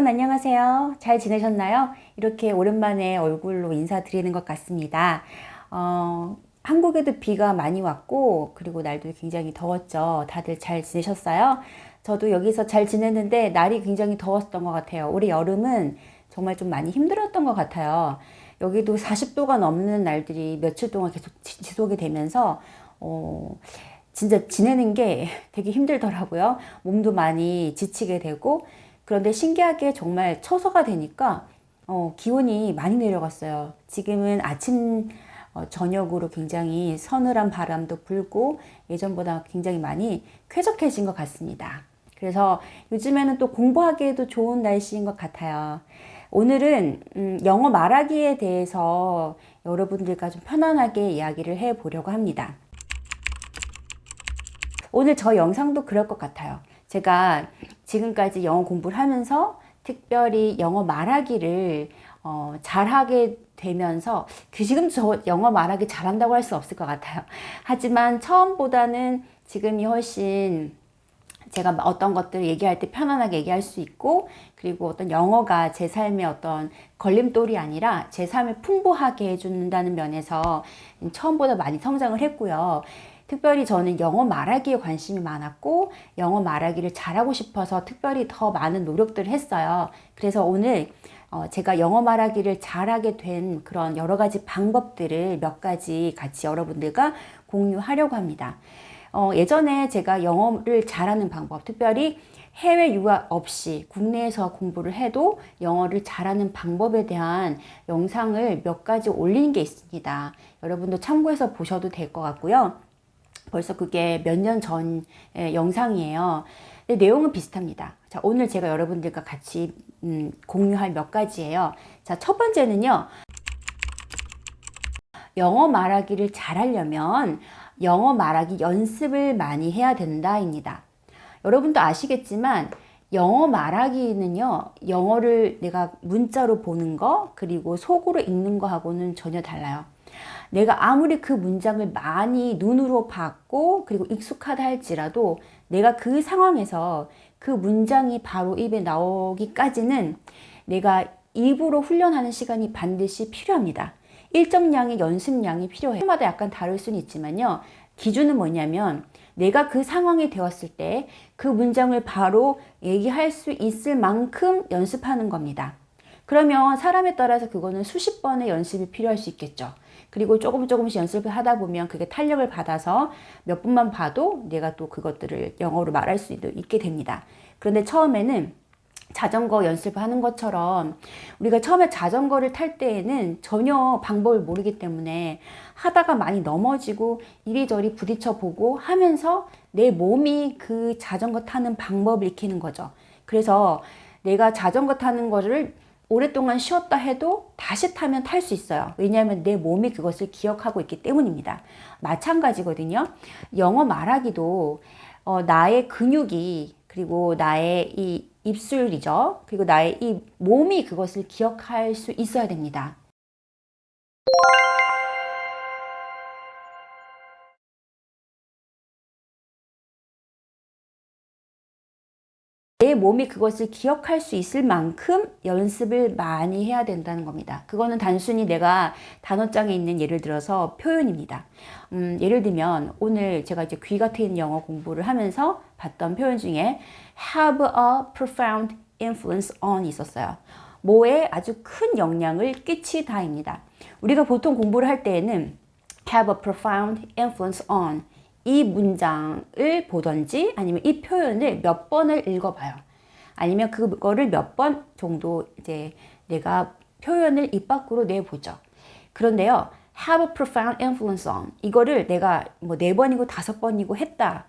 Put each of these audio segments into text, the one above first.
안녕하세요. 잘 지내셨나요? 이렇게 오랜만에 얼굴로 인사드리는 것 같습니다. 한국에도 비가 많이 왔고, 그리고 날도 굉장히 더웠죠. 다들 잘 지내셨어요? 저도 여기서 잘 지냈는데, 날이 굉장히 더웠던 것 같아요. 올해 여름은 정말 좀 많이 힘들었던 것 같아요. 여기도 40도가 넘는 날들이 며칠 동안 계속 지속이 되면서, 진짜 지내는 게 되게 힘들더라고요. 몸도 많이 지치게 되고, 그런데 신기하게 정말 처서가 되니까 기온이 많이 내려갔어요. 지금은 아침 저녁으로 굉장히 서늘한 바람도 불고 예전보다 굉장히 많이 쾌적해진 것 같습니다. 그래서 요즘에는 또 공부하기에도 좋은 날씨인 것 같아요. 오늘은 영어 말하기에 대해서 여러분들과 좀 편안하게 이야기를 해보려고 합니다. 오늘 저 영상도 그럴 것 같아요. 제가 지금까지 영어 공부를 하면서 특별히 영어 말하기를 잘하게 되면서 지금 저 영어 말하기 잘한다고 할 수 없을 것 같아요. 하지만 처음보다는 지금이 훨씬 제가 어떤 것들을 얘기할 때 편안하게 얘기할 수 있고, 그리고 어떤 영어가 제 삶의 어떤 걸림돌이 아니라 제 삶을 풍부하게 해준다는 면에서 처음보다 많이 성장을 했고요. 특별히 저는 영어 말하기에 관심이 많았고, 영어 말하기를 잘하고 싶어서 특별히 더 많은 노력들을 했어요. 그래서 오늘 제가 영어 말하기를 잘하게 된 그런 여러 가지 방법들을 몇 가지 같이 여러분들과 공유하려고 합니다. 예전에 제가 영어를 잘하는 방법, 특별히 해외 유학 없이 국내에서 공부를 해도 영어를 잘하는 방법에 대한 영상을 몇 가지 올린 게 있습니다. 여러분도 참고해서 보셔도 될 것 같고요. 벌써 그게 몇 년 전의 영상이에요. 근데 내용은 비슷합니다. 자, 오늘 제가 여러분들과 같이 공유할 몇 가지예요. 자, 첫 번째는요. 영어 말하기를 잘하려면 영어 말하기 연습을 많이 해야 된다입니다. 여러분도 아시겠지만 영어 말하기는요, 영어를 내가 문자로 보는 거, 그리고 속으로 읽는 거하고는 전혀 달라요. 내가 아무리 그 문장을 많이 눈으로 봤고, 그리고 익숙하다 할지라도 내가 그 상황에서 그 문장이 바로 입에 나오기까지는 내가 입으로 훈련하는 시간이 반드시 필요합니다. 일정량의 연습량이 필요해요. 마다 약간 다를 수는 있지만요. 기준은 뭐냐면 내가 그 상황이 되었을 때 그 문장을 바로 얘기할 수 있을 만큼 연습하는 겁니다. 그러면 사람에 따라서 그거는 수십 번의 연습이 필요할 수 있겠죠. 그리고 조금씩 연습을 하다 보면 그게 탄력을 받아서 몇 분만 봐도 내가 또 그것들을 영어로 말할 수 있게 됩니다. 그런데 처음에는 자전거 연습하는 것처럼 우리가 처음에 자전거를 탈 때에는 전혀 방법을 모르기 때문에 하다가 많이 넘어지고 이리저리 부딪혀 보고 하면서 내 몸이 그 자전거 타는 방법을 익히는 거죠. 그래서 내가 자전거 타는 거를 오랫동안 쉬었다 해도 다시 타면 탈 수 있어요. 왜냐하면 내 몸이 그것을 기억하고 있기 때문입니다. 마찬가지거든요. 영어 말하기도 나의 근육이, 그리고 나의 이 입술이죠. 그리고 나의 이 몸이 그것을 기억할 수 있어야 됩니다. 내 몸이 그것을 기억할 수 있을 만큼 연습을 많이 해야 된다는 겁니다. 그거는 단순히 내가 단어장에 있는 예를 들어서 표현입니다. 예를 들면 오늘 제가 이제 귀가 트인 영어 공부를 하면서 봤던 표현 중에 have a profound influence on 있었어요. 뭐에 아주 큰 영향을 끼치다입니다. 우리가 보통 공부를 할 때에는 have a profound influence on 이 문장을 보던지 아니면 이 표현을 몇 번을 읽어봐요. 아니면 그거를 몇 번 정도 이제 내가 표현을 입 밖으로 내보죠. 그런데요, have a profound influence on 이거를 내가 뭐 4번이고 5번이고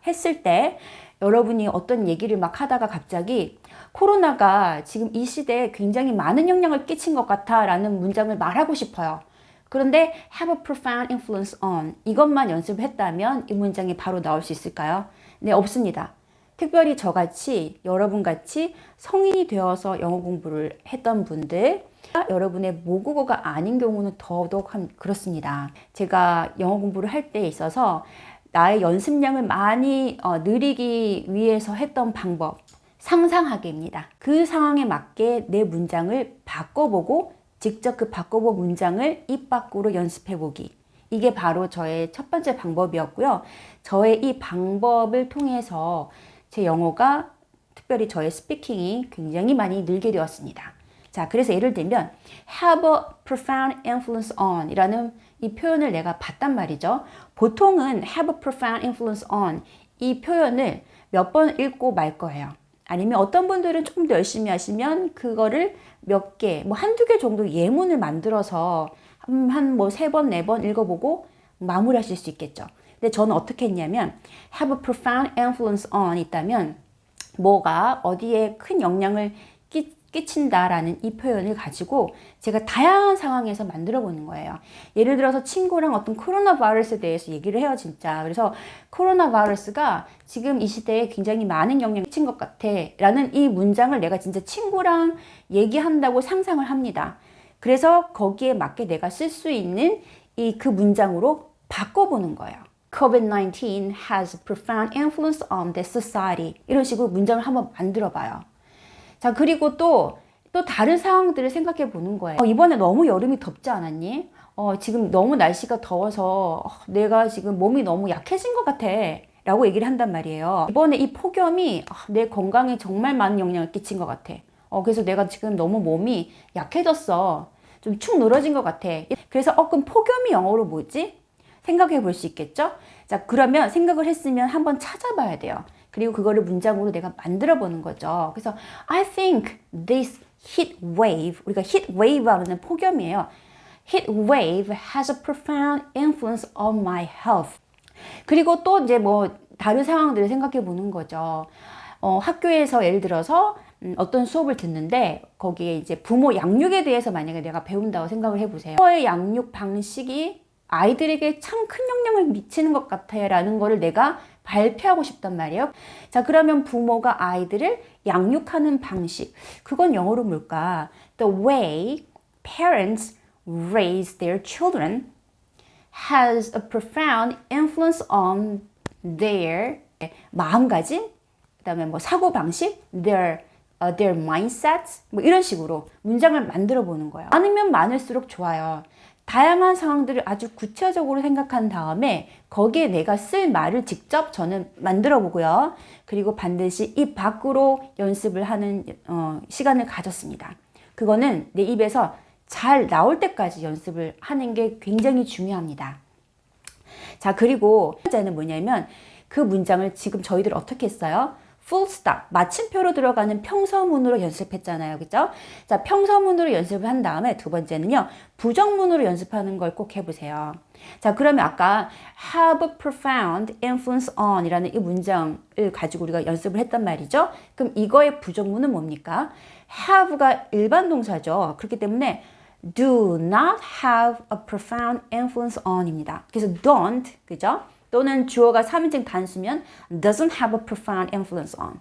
했을 때 여러분이 어떤 얘기를 막 하다가 갑자기 코로나가 지금 이 시대에 굉장히 많은 영향을 끼친 것 같아 라는 문장을 말하고 싶어요. 그런데 have a profound influence on 이것만 연습을 했다면 이 문장이 바로 나올 수 있을까요? 네, 없습니다. 특별히 저같이 여러분같이 성인이 되어서 영어 공부를 했던 분들, 여러분의 모국어가 아닌 경우는 더더욱 그렇습니다. 제가 영어 공부를 할 때 있어서 나의 연습량을 많이 늘리기 위해서 했던 방법, 상상하기입니다. 그 상황에 맞게 내 문장을 바꿔보고 직접 그 바꿔본 문장을 입 밖으로 연습해보기. 이게 바로 저의 첫 번째 방법이었고요. 저의 이 방법을 통해서 제 영어가 특별히 저의 스피킹이 굉장히 많이 늘게 되었습니다. 자, 그래서 예를 들면 have a profound influence on 이라는 이 표현을 내가 봤단 말이죠. 보통은 have a profound influence on 이 표현을 몇 번 읽고 말 거예요. 아니면 어떤 분들은 조금 더 열심히 하시면 그거를 몇 개, 뭐 한두 개 정도 예문을 만들어서 한 뭐 3번, 4번 읽어보고 마무리하실 수 있겠죠. 근데 저는 어떻게 했냐면 have a profound influence on 있다면 뭐가 어디에 큰 영향을 끼친다라는 이 표현을 가지고 제가 다양한 상황에서 만들어 보는 거예요. 예를 들어서 친구랑 어떤 코로나 바이러스에 대해서 얘기를 해요, 진짜. 그래서 코로나 바이러스가 지금 이 시대에 굉장히 많은 영향을 끼친 것 같아 라는 이 문장을 내가 진짜 친구랑 얘기한다고 상상을 합니다. 그래서 거기에 맞게 내가 쓸 수 있는 그 문장으로 바꿔보는 거예요. COVID-19 has a profound influence on the society. 이런 식으로 문장을 한번 만들어 봐요. 자, 그리고 또 다른 상황들을 생각해 보는 거예요. 이번에 너무 여름이 덥지 않았니? 지금 너무 날씨가 더워서 내가 지금 몸이 너무 약해진 것 같아 라고 얘기를 한단 말이에요. 이번에 이 폭염이 내 건강에 정말 많은 영향을 끼친 것 같아. 그래서 내가 지금 너무 몸이 약해졌어. 좀 축 늘어진 것 같아. 그래서 그럼 폭염이 영어로 뭐지? 생각해 볼 수 있겠죠? 자, 그러면 생각을 했으면 한번 찾아봐야 돼요. 그리고 그거를 문장으로 내가 만들어 보는 거죠. 그래서 I think this heat wave, 우리가 heat wave 하면 폭염이에요. Heat wave has a profound influence on my health. 그리고 또 이제 뭐 다른 상황들을 생각해 보는 거죠. 학교에서 예를 들어서 어떤 수업을 듣는데 거기에 이제 부모 양육에 대해서 만약에 내가 배운다고 생각을 해보세요. 부모의 양육 방식이 아이들에게 참 큰 영향을 미치는 것 같아 라는 거를 내가 발표하고 싶단 말이에요. 자, 그러면 부모가 아이들을 양육하는 방식, 그건 영어로 뭘까? The way parents raise their children has a profound influence on their 마음가짐, 그 다음에 뭐 사고방식, their mindsets, 뭐 이런 식으로 문장을 만들어 보는 거예요. 많으면 많을수록 좋아요. 다양한 상황들을 아주 구체적으로 생각한 다음에 거기에 내가 쓸 말을 직접 저는 만들어 보고요. 그리고 반드시 입 밖으로 연습을 하는 시간을 가졌습니다. 그거는 내 입에서 잘 나올 때까지 연습을 하는 게 굉장히 중요합니다. 자, 그리고 첫 번째는 뭐냐면 그 문장을 지금 저희들 어떻게 했어요? full stop, 마침표로 들어가는 평서문으로 연습했잖아요. 그죠? 자, 평서문으로 연습을 한 다음에 두 번째는요, 부정문으로 연습하는 걸 꼭 해보세요. 자, 그러면 아까 have a profound influence on 이라는 이 문장을 가지고 우리가 연습을 했단 말이죠. 그럼 이거의 부정문은 뭡니까? have가 일반 동사죠. 그렇기 때문에 do not have a profound influence on 입니다. 그래서 don't, 그죠? 또는 주어가 3인칭 단수면 doesn't have a profound influence on.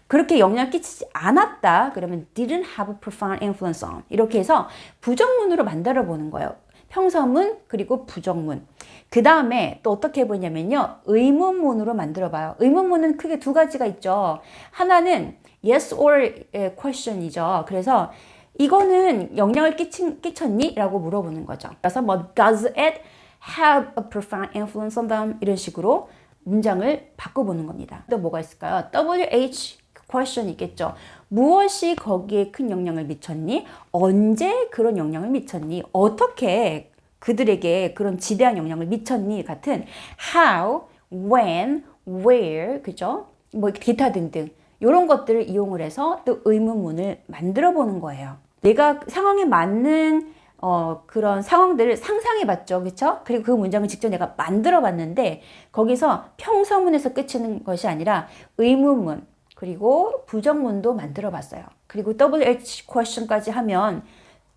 그렇게 영향을 끼치지 않았다. 그러면 didn't have a profound influence on. 이렇게 해서 부정문으로 만들어 보는 거예요. 평서문 그리고 부정문. 그 다음에 또 어떻게 해보냐면요. 의문문으로 만들어 봐요. 의문문은 크게 두 가지가 있죠. 하나는 yes or question이죠. 그래서 이거는 영향을 끼쳤니? 라고 물어보는 거죠. 그래서 뭐 does it have a profound influence on them 이런 식으로 문장을 바꿔보는 겁니다. 또 뭐가 있을까요? WH question 있겠죠. 무엇이 거기에 큰 영향을 미쳤니? 언제 그런 영향을 미쳤니? 어떻게 그들에게 그런 지대한 영향을 미쳤니? 같은 how, when, where, 그죠? 뭐 기타 등등 이런 것들을 이용을 해서 또 의문문을 만들어 보는 거예요. 내가 상황에 맞는 그런 상황들을 상상해 봤죠. 그렇죠? 그리고 그 문장을 직접 내가 만들어 봤는데 거기서 평서문에서 끝이는 것이 아니라 의문문 그리고 부정문도 만들어 봤어요. 그리고 WH question까지 하면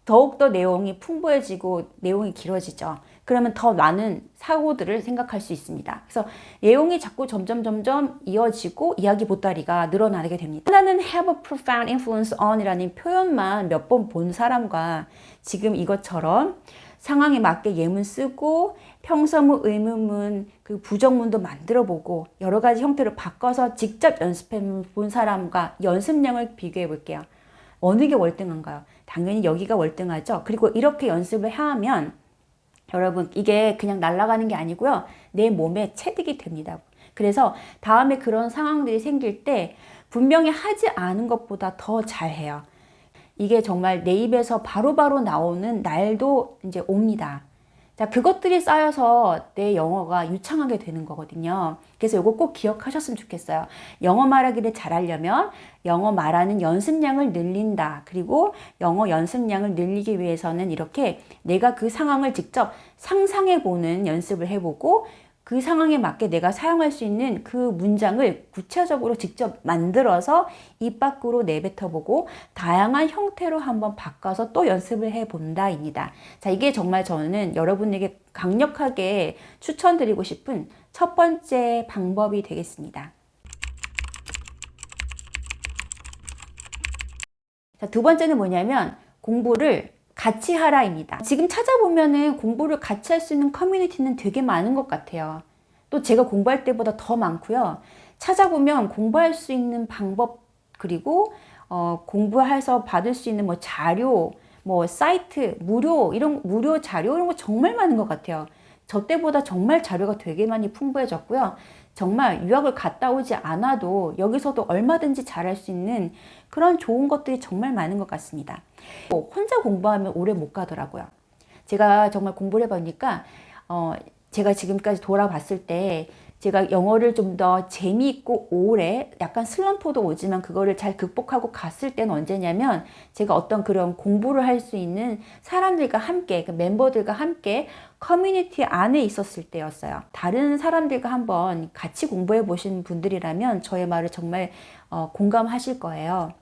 더욱더 내용이 풍부해지고 내용이 길어지죠. 그러면 더 많은 사고들을 생각할 수 있습니다. 그래서 내용이 자꾸 점점 이어지고 이야기 보따리가 늘어나게 됩니다. 하나는 have a profound influence on 이라는 표현만 몇 번 본 사람과 지금 이것처럼 상황에 맞게 예문 쓰고 평서문, 의문문, 그 부정문도 만들어 보고 여러 가지 형태로 바꿔서 직접 연습해 본 사람과 연습량을 비교해 볼게요. 어느 게 월등한가요? 당연히 여기가 월등하죠. 그리고 이렇게 연습을 하면 여러분 이게 그냥 날아가는 게 아니고요. 내 몸에 체득이 됩니다. 그래서 다음에 그런 상황들이 생길 때 분명히 하지 않은 것보다 더 잘해요. 이게 정말 내 입에서 바로바로 나오는 날도 이제 옵니다. 자, 그것들이 쌓여서 내 영어가 유창하게 되는 거거든요. 그래서 이거 꼭 기억하셨으면 좋겠어요. 영어 말하기를 잘하려면 영어 말하는 연습량을 늘린다. 그리고 영어 연습량을 늘리기 위해서는 이렇게 내가 그 상황을 직접 상상해 보는 연습을 해보고 그 상황에 맞게 내가 사용할 수 있는 그 문장을 구체적으로 직접 만들어서 입 밖으로 내뱉어보고 다양한 형태로 한번 바꿔서 또 연습을 해본다입니다. 자, 이게 정말 저는 여러분에게 강력하게 추천드리고 싶은 첫 번째 방법이 되겠습니다. 자, 두 번째는 뭐냐면 공부를 같이 하라입니다. 지금 찾아보면은 공부를 같이 할 수 있는 커뮤니티는 되게 많은 것 같아요. 또 제가 공부할 때보다 더 많고요. 찾아보면 공부할 수 있는 방법 그리고 공부해서 받을 수 있는 뭐 자료, 뭐 사이트, 무료 자료 이런 거 정말 많은 것 같아요. 저 때보다 정말 자료가 되게 많이 풍부해졌고요. 정말 유학을 갔다 오지 않아도 여기서도 얼마든지 잘할 수 있는 그런 좋은 것들이 정말 많은 것 같습니다. 혼자 공부하면 오래 못 가더라고요. 제가 정말 공부를 해보니까 제가 지금까지 돌아봤을 때 제가 영어를 좀 더 재미있고 오래 약간 슬럼프도 오지만 그거를 잘 극복하고 갔을 때는 언제냐면 제가 어떤 그런 공부를 할 수 있는 사람들과 함께 그 멤버들과 함께 커뮤니티 안에 있었을 때였어요. 다른 사람들과 한번 같이 공부해 보신 분들이라면 저의 말을 정말 공감하실 거예요.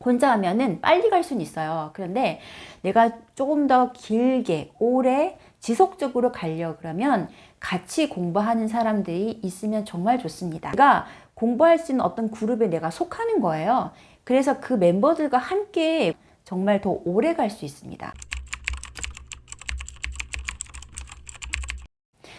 혼자 하면은 빨리 갈 수는 있어요. 그런데 내가 조금 더 길게 오래 지속적으로 가려 그러면 같이 공부하는 사람들이 있으면 정말 좋습니다. 내가 공부할 수 있는 어떤 그룹에 내가 속하는 거예요. 그래서 그 멤버들과 함께 정말 더 오래 갈 수 있습니다.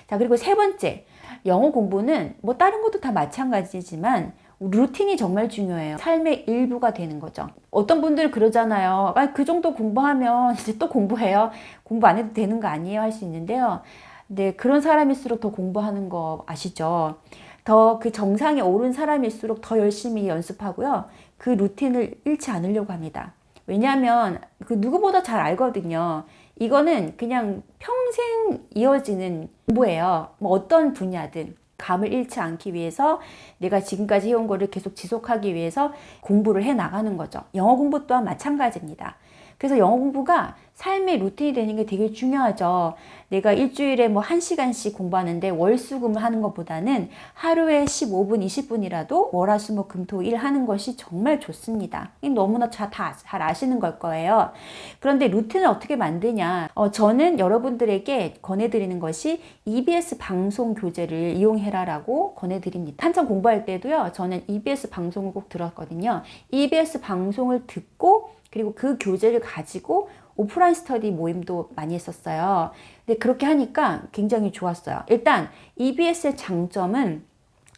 자, 그리고 세 번째, 영어 공부는 뭐 다른 것도 다 마찬가지지만 루틴이 정말 중요해요. 삶의 일부가 되는 거죠. 어떤 분들 그러잖아요. 그 정도 공부하면 이제 또 공부해요. 공부 안 해도 되는 거 아니에요? 할 수 있는데요. 근데 그런 사람일수록 더 공부하는 거 아시죠? 더 그 정상에 오른 사람일수록 더 열심히 연습하고요. 그 루틴을 잃지 않으려고 합니다. 왜냐하면 그 누구보다 잘 알거든요. 이거는 그냥 평생 이어지는 공부예요. 뭐 어떤 분야든. 감을 잃지 않기 위해서 내가 지금까지 해온 거를 계속 지속하기 위해서 공부를 해 나가는 거죠. 영어 공부 또한 마찬가지입니다. 그래서 영어 공부가 삶의 루틴이 되는 게 되게 중요하죠. 내가 일주일에 뭐 1시간씩 공부하는데 월수금을 하는 것보다는 하루에 15분, 20분이라도 월화수목금토일 하는 것이 정말 좋습니다. 너무나 잘 아시는 걸 거예요. 그런데 루틴을 어떻게 만드냐? 저는 여러분들에게 권해드리는 것이 EBS 방송 교재를 이용해라라고 권해드립니다. 한참 공부할 때도요, 저는 EBS 방송을 꼭 들었거든요. EBS 방송을 듣고 그리고 그 교재를 가지고 오프라인 스터디 모임도 많이 했었어요. 근데 그렇게 하니까 굉장히 좋았어요. 일단 EBS의 장점은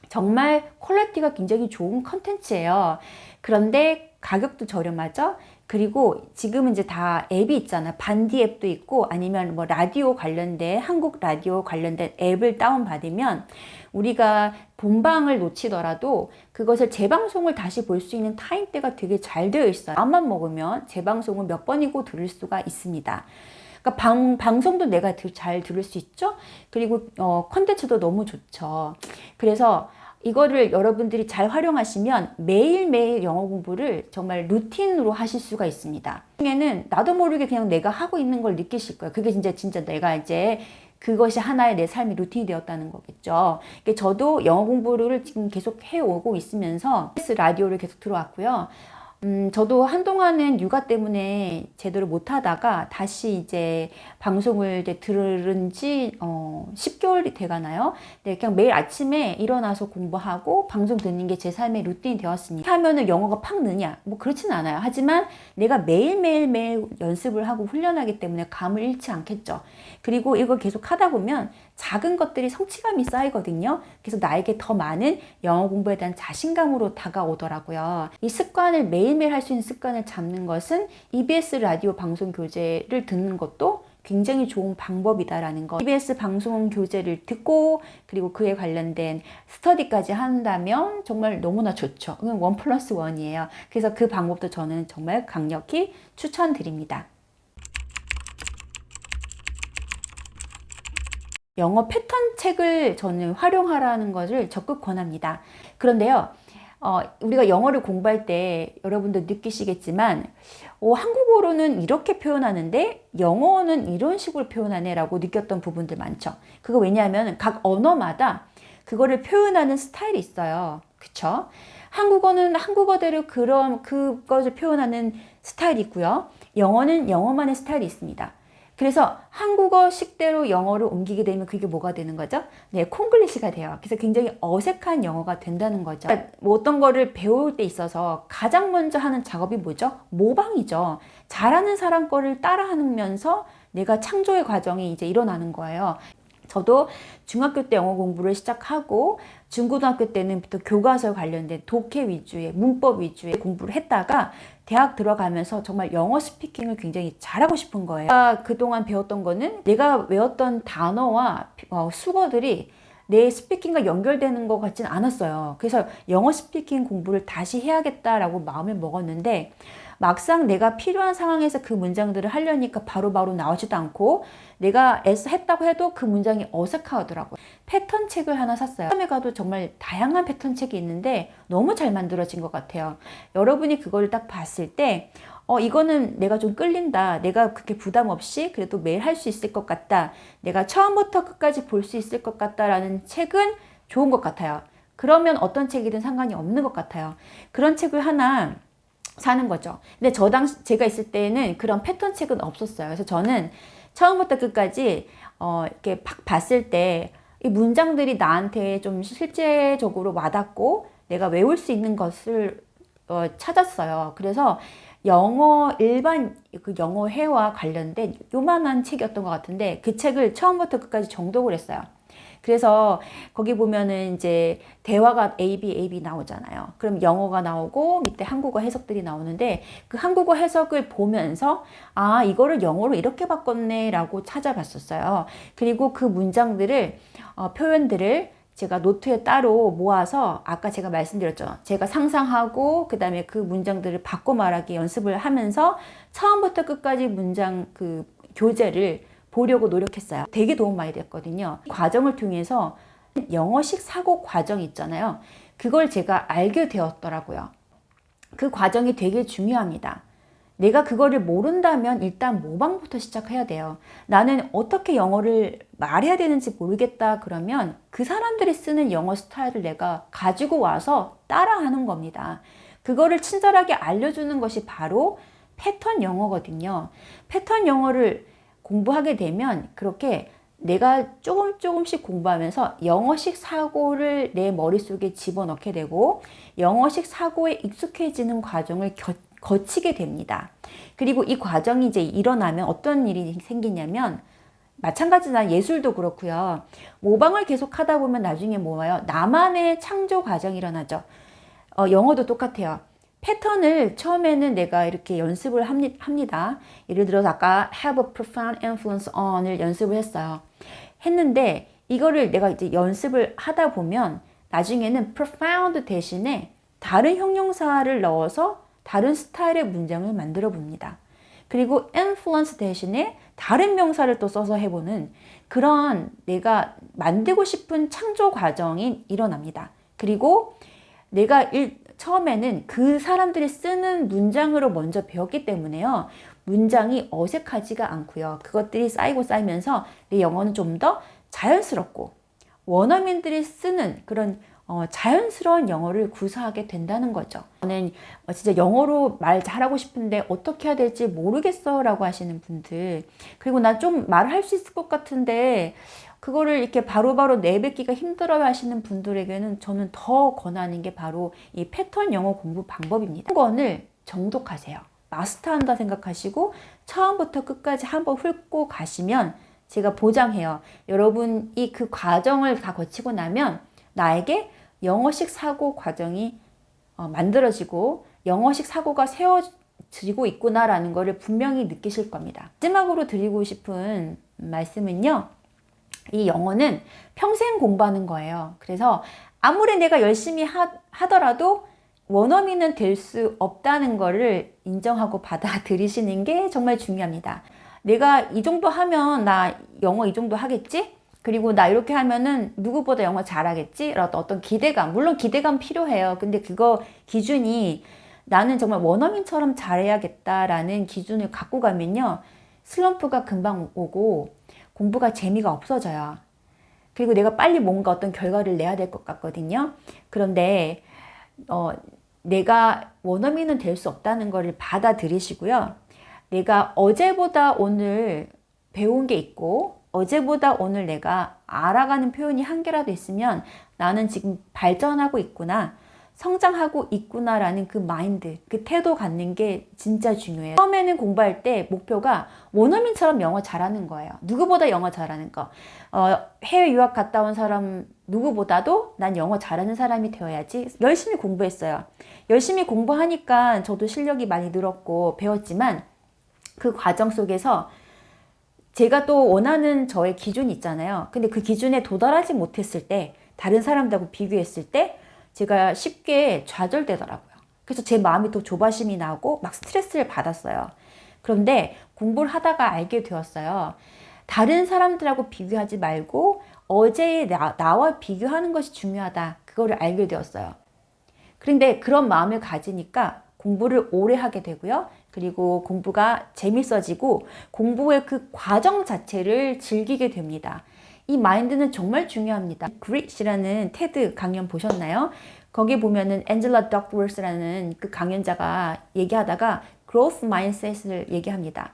정말 퀄리티가 굉장히 좋은 컨텐츠예요. 그런데 가격도 저렴하죠. 그리고 지금은 이제 다 앱이 있잖아요. 반디 앱도 있고 아니면 뭐 라디오 관련된 한국 라디오 관련된 앱을 다운받으면 우리가 본방을 놓치더라도 그것을 재방송을 다시 볼 수 있는 타임대가 되게 잘 되어 있어요. 마음만 먹으면 재방송을 몇 번이고 들을 수가 있습니다. 그러니까 방송도 내가 잘 들을 수 있죠. 그리고 컨텐츠도 너무 좋죠. 그래서 이거를 여러분들이 잘 활용하시면 매일매일 영어 공부를 정말 루틴으로 하실 수가 있습니다. 나중에는 나도 모르게 그냥 내가 하고 있는 걸 느끼실 거예요. 그게 진짜 내가 이제 그것이 하나의 내 삶의 루틴이 되었다는 거겠죠. 저도 영어 공부를 지금 계속 해오고 있으면서 라디오를 계속 들어왔고요. 저도 한동안은 육아 때문에 제대로 못하다가 다시 이제 방송을 이제 들은 지 10개월이 돼가나요? 네, 그냥 매일 아침에 일어나서 공부하고 방송 듣는 게 제 삶의 루틴이 되었습니다. 하면은 영어가 팍 느냐? 뭐 그렇진 않아요. 하지만 내가 매일 연습을 하고 훈련하기 때문에 감을 잃지 않겠죠. 그리고 이걸 계속 하다 보면 작은 것들이 성취감이 쌓이거든요. 그래서 나에게 더 많은 영어 공부에 대한 자신감으로 다가오더라고요. 이 습관을 매일매일 할 수 있는 습관을 잡는 것은 EBS 라디오 방송 교재를 듣는 것도 굉장히 좋은 방법이다라는 거. EBS 방송 교재를 듣고 그리고 그에 관련된 스터디까지 한다면 정말 너무나 좋죠. 그건 1+1이에요. 그래서 그 방법도 저는 정말 강력히 추천드립니다. 영어 패턴 책을 저는 활용하라는 것을 적극 권합니다. 그런데요, 우리가 영어를 공부할 때 여러분도 느끼시겠지만, 한국어로는 이렇게 표현하는데 영어는 이런 식으로 표현하네 라고 느꼈던 부분들 많죠. 그거 왜냐하면 각 언어마다 그거를 표현하는 스타일이 있어요. 그쵸? 한국어는 한국어대로 그것을 표현하는 스타일이 있고요. 영어는 영어만의 스타일이 있습니다. 그래서 한국어식대로 영어를 옮기게 되면 그게 뭐가 되는 거죠? 네, 콩글리시가 돼요. 그래서 굉장히 어색한 영어가 된다는 거죠. 그러니까 뭐 어떤 거를 배울 때 있어서 가장 먼저 하는 작업이 뭐죠? 모방이죠. 잘하는 사람 거를 따라하면서 내가 창조의 과정이 이제 일어나는 거예요. 저도 중학교 때 영어 공부를 시작하고 중고등학교 때는 또 교과서 관련된 독해 위주의 문법 위주의 공부를 했다가 대학 들어가면서 정말 영어 스피킹을 굉장히 잘하고 싶은 거예요. 제가 그동안 배웠던 거는 내가 외웠던 단어와 수어들이 내 스피킹과 연결되는 것 같진 않았어요. 그래서 영어 스피킹 공부를 다시 해야겠다라고 마음을 먹었는데 막상 내가 필요한 상황에서 그 문장들을 하려니까 바로바로 나오지도 않고 내가 애써 했다고 해도 그 문장이 어색하더라고요. 패턴 책을 하나 샀어요. 처음에 가도 정말 다양한 패턴 책이 있는데 너무 잘 만들어진 것 같아요. 여러분이 그걸 딱 봤을 때 이거는 내가 좀 끌린다. 내가 그렇게 부담 없이 그래도 매일 할 수 있을 것 같다. 내가 처음부터 끝까지 볼 수 있을 것 같다라는 책은 좋은 것 같아요. 그러면 어떤 책이든 상관이 없는 것 같아요. 그런 책을 하나 사는 거죠. 근데 제가 있을 때는 그런 패턴 책은 없었어요. 그래서 저는 처음부터 끝까지 이렇게 봤을 때 이 문장들이 나한테 좀 실제적으로 와닿고 내가 외울 수 있는 것을 찾았어요. 그래서 일반 그 영어회화 관련된 요만한 책이었던 것 같은데 그 책을 처음부터 끝까지 정독을 했어요. 그래서 거기 보면은 이제 대화가 A, B 나오잖아요. 그럼 영어가 나오고 밑에 한국어 해석들이 나오는데 그 한국어 해석을 보면서 이거를 영어로 이렇게 바꿨네 라고 찾아봤었어요. 그리고 그 문장들을 표현들을 제가 노트에 따로 모아서 아까 제가 말씀드렸죠. 제가 상상하고 그 다음에 그 문장들을 바꿔 말하기 연습을 하면서 처음부터 끝까지 문장 그 교재를 보려고 노력했어요. 되게 도움 많이 됐거든요. 이 과정을 통해서 영어식 사고 과정 있잖아요. 그걸 제가 알게 되었더라고요. 그 과정이 되게 중요합니다. 내가 그거를 모른다면 일단 모방부터 시작해야 돼요. 나는 어떻게 영어를 말해야 되는지 모르겠다 그러면 그 사람들이 쓰는 영어 스타일을 내가 가지고 와서 따라하는 겁니다. 그거를 친절하게 알려주는 것이 바로 패턴 영어거든요. 패턴 영어를 공부하게 되면 그렇게 내가 조금씩 공부하면서 영어식 사고를 내 머릿속에 집어넣게 되고 영어식 사고에 익숙해지는 과정을 거치게 됩니다. 그리고 이 과정이 이제 일어나면 어떤 일이 생기냐면 마찬가지나 예술도 그렇고요. 모방을 계속 하다 보면 나중에 뭐예요? 나만의 창조 과정이 일어나죠. 영어도 똑같아요. 패턴을 처음에는 내가 이렇게 연습을 합니다. 예를 들어서 아까 have a profound influence on을 연습을 했어요. 했는데 이거를 내가 이제 연습을 하다 보면 나중에는 profound 대신에 다른 형용사를 넣어서 다른 스타일의 문장을 만들어 봅니다. 그리고 influence 대신에 다른 명사를 또 써서 해보는 그런 내가 만들고 싶은 창조 과정이 일어납니다. 그리고 내가 처음에는 그 사람들이 쓰는 문장으로 먼저 배웠기 때문에요. 문장이 어색하지가 않고요. 그것들이 쌓이면서 내 영어는 좀 더 자연스럽고 원어민들이 쓰는 그런 자연스러운 영어를 구사하게 된다는 거죠. 저는 진짜 영어로 말 잘하고 싶은데 어떻게 해야 될지 모르겠어 라고 하시는 분들, 그리고 나 좀 말할 수 있을 것 같은데 그거를 이렇게 바로바로 내뱉기가 힘들어 하시는 분들에게는 저는 더 권하는 게 바로 이 패턴 영어 공부 방법입니다. 한 권을 정독하세요. 마스터한다 생각하시고 처음부터 끝까지 한번 훑고 가시면 제가 보장해요. 여러분이 그 과정을 다 거치고 나면 나에게 영어식 사고 과정이 만들어지고 영어식 사고가 세워지고 있구나라는 것을 분명히 느끼실 겁니다. 마지막으로 드리고 싶은 말씀은요. 이 영어는 평생 공부하는 거예요. 그래서 아무리 내가 열심히 하더라도 원어민은 될 수 없다는 거를 인정하고 받아들이시는 게 정말 중요합니다. 내가 이 정도 하면 나 영어 이 정도 하겠지? 그리고 나 이렇게 하면은 누구보다 영어 잘하겠지? 라는 어떤 기대감, 물론 기대감 필요해요. 근데 그거 기준이 나는 정말 원어민처럼 잘해야겠다라는 기준을 갖고 가면요. 슬럼프가 금방 오고 공부가 재미가 없어져요. 그리고 내가 빨리 뭔가 어떤 결과를 내야 될 것 같거든요. 그런데 내가 원어민은 될 수 없다는 것을 받아들이시고요. 내가 어제보다 오늘 배운 게 있고 어제보다 오늘 내가 알아가는 표현이 한 개라도 있으면 나는 지금 발전하고 있구나, 성장하고 있구나라는 그 마인드, 그 태도 갖는 게 진짜 중요해요. 처음에는 공부할 때 목표가 원어민처럼 영어 잘하는 거예요. 누구보다 영어 잘하는 거. 해외 유학 갔다 온 사람 누구보다도 난 영어 잘하는 사람이 되어야지. 열심히 공부했어요. 열심히 공부하니까 저도 실력이 많이 늘었고 배웠지만 그 과정 속에서 제가 또 원하는 저의 기준이 있잖아요. 근데 그 기준에 도달하지 못했을 때, 다른 사람들하고 비교했을 때 제가 쉽게 좌절되더라고요. 그래서 제 마음이 또 조바심이 나고 막 스트레스를 받았어요. 그런데 공부를 하다가 알게 되었어요. 다른 사람들하고 비교하지 말고 어제의 나와 비교하는 것이 중요하다. 그거를 알게 되었어요. 그런데 그런 마음을 가지니까 공부를 오래 하게 되고요. 그리고 공부가 재밌어지고 공부의 그 과정 자체를 즐기게 됩니다. 이 마인드는 정말 중요합니다. 그릿이라는 테드 강연 보셨나요? 거기 보면은 앤젤라 덕워스라는 그 강연자가 얘기하다가 growth mindset을 얘기합니다.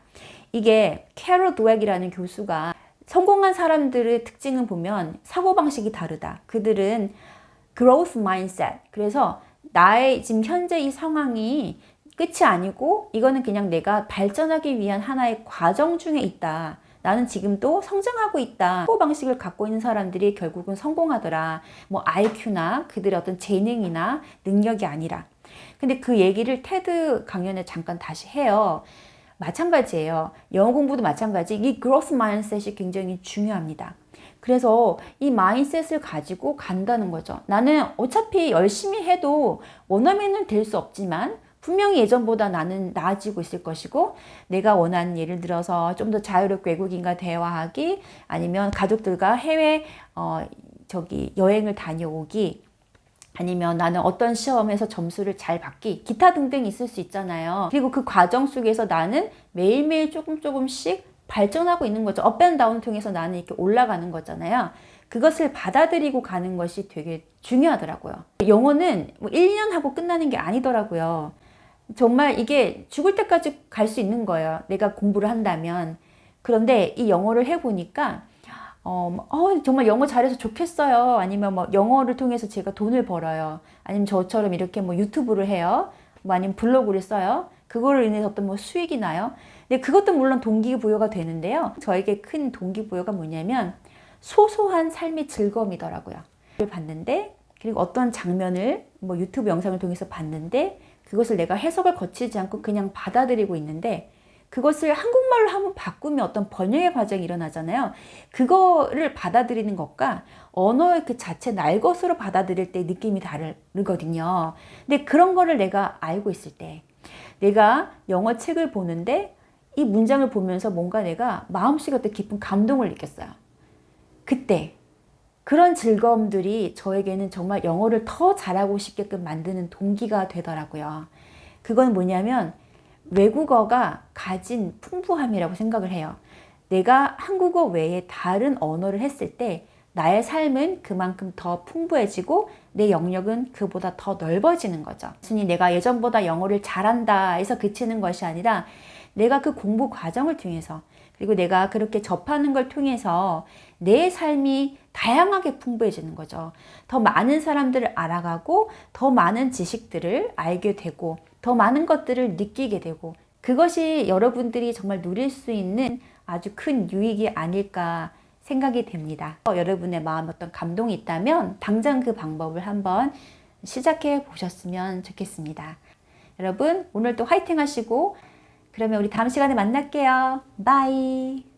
이게 캐롤 드웩이라는 교수가 성공한 사람들의 특징은 보면 사고방식이 다르다. 그들은 growth mindset. 그래서 나의 지금 현재 이 상황이 끝이 아니고 이거는 그냥 내가 발전하기 위한 하나의 과정 중에 있다. 나는 지금도 성장하고 있다. 사고방식을 갖고 있는 사람들이 결국은 성공하더라. 뭐 IQ나 그들의 어떤 재능이나 능력이 아니라. 근데 그 얘기를 테드 강연에 잠깐 다시 해요. 마찬가지예요. 영어 공부도 마찬가지. 이 growth mindset이 굉장히 중요합니다. 그래서 이 마인셋을 가지고 간다는 거죠. 나는 어차피 열심히 해도 원어민은 될 수 없지만 분명히 예전보다 나는 나아지고 있을 것이고, 내가 원하는 예를 들어서 좀 더 자유롭게 외국인과 대화하기, 아니면 가족들과 해외 여행을 다녀오기, 아니면 나는 어떤 시험에서 점수를 잘 받기, 기타 등등 있을 수 있잖아요. 그리고 그 과정 속에서 나는 매일매일 조금씩 발전하고 있는 거죠. 업앤다운 통해서 나는 이렇게 올라가는 거잖아요. 그것을 받아들이고 가는 것이 되게 중요하더라고요. 영어는 뭐 1년 하고 끝나는 게 아니더라고요. 정말 이게 죽을 때까지 갈 수 있는 거예요. 내가 공부를 한다면. 그런데 이 영어를 해보니까 정말 영어 잘해서 좋겠어요. 아니면 뭐 영어를 통해서 제가 돈을 벌어요. 아니면 저처럼 이렇게 뭐 유튜브를 해요. 뭐 아니면 블로그를 써요. 그거를 인해서 어떤 뭐 수익이 나요. 근데 그것도 물론 동기부여가 되는데요. 저에게 큰 동기부여가 뭐냐면 소소한 삶의 즐거움이더라고요. 봤는데, 그리고 어떤 장면을 뭐 유튜브 영상을 통해서 봤는데 그것을 내가 해석을 거치지 않고 그냥 받아들이고 있는데, 그것을 한국말로 한번 바꾸면 어떤 번역의 과정이 일어나잖아요. 그거를 받아들이는 것과 언어의 그 자체 날 것으로 받아들일 때 느낌이 다르거든요. 근데 그런 거를 내가 알고 있을 때, 내가 영어 책을 보는데 이 문장을 보면서 뭔가 내가 마음속에 어떤 깊은 감동을 느꼈어요. 그때 그런 즐거움들이 저에게는 정말 영어를 더 잘하고 싶게끔 만드는 동기가 되더라고요. 그건 뭐냐면 외국어가 가진 풍부함이라고 생각을 해요. 내가 한국어 외에 다른 언어를 했을 때 나의 삶은 그만큼 더 풍부해지고 내 영역은 그보다 더 넓어지는 거죠. 단순히 내가 예전보다 영어를 잘한다 해서 그치는 것이 아니라 내가 그 공부 과정을 통해서 그리고 내가 그렇게 접하는 걸 통해서 내 삶이 다양하게 풍부해지는 거죠. 더 많은 사람들을 알아가고 더 많은 지식들을 알게 되고 더 많은 것들을 느끼게 되고 그것이 여러분들이 정말 누릴 수 있는 아주 큰 유익이 아닐까 생각이 됩니다. 여러분의 마음에 어떤 감동이 있다면 당장 그 방법을 한번 시작해 보셨으면 좋겠습니다. 여러분 오늘도 화이팅 하시고 그러면 우리 다음 시간에 만날게요. 바이.